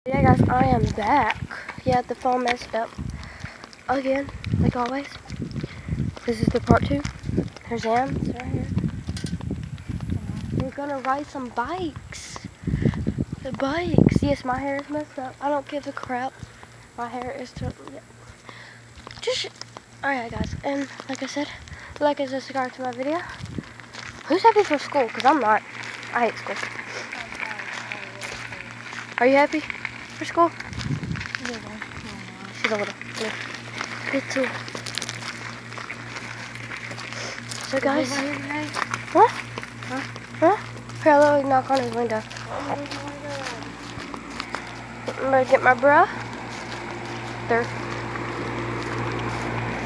Yeah guys, I am back. Yeah, the phone messed up again, like always. This is the part 2. There's Am, it's right here. We're gonna ride some bikes. The bikes. Yes, my hair is messed up. I don't give a crap. My hair is alright guys, and like I said, like and subscribe to my video. Who's happy for school? Because I'm not. I hate school. Are you happy for school? She's a little. Yeah. Me too. So guys, what? Huh? Here, let me knock on his window. I'm gonna get my bruh. There.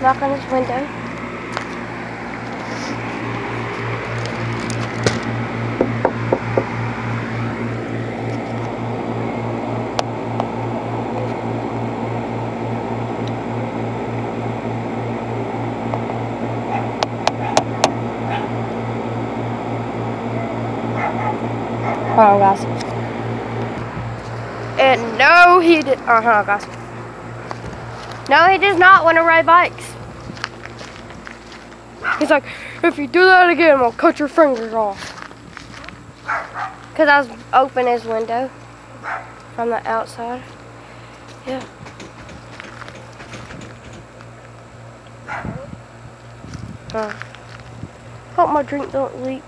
Knock on his window. Hold on, guys. And no, he did. Hold on, guys. No, he does not want to ride bikes. He's like, if you do that again, I'll cut your fingers off. Because I was opening his window from the outside. Yeah. Hope my drink don't leak.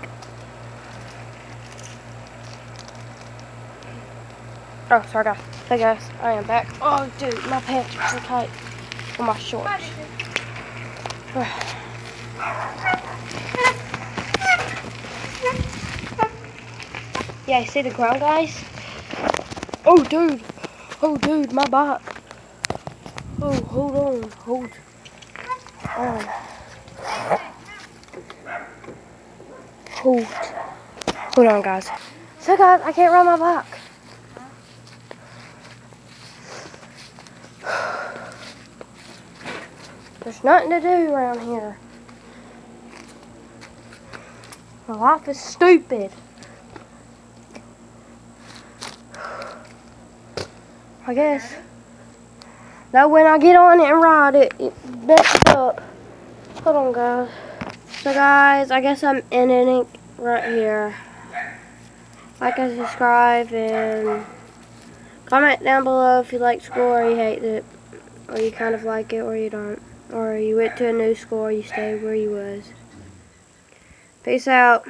Oh, sorry guys. Hey guys, I am back. Oh dude, my pants are so tight on my shorts. Yeah, you see the ground, guys? Oh dude, my bike. Oh, hold on. Hold on, guys. So guys, I can't ride my bike. There's nothing to do around here. My life is stupid. I guess. Now when I get on it and ride it, it messes up. Hold on, guys. So guys, I guess I'm ending it right here. Like and subscribe and comment down below if you like school or you hate it. Or you kind of like it or you don't. Or you went to a new school or you stayed where you was. Peace out.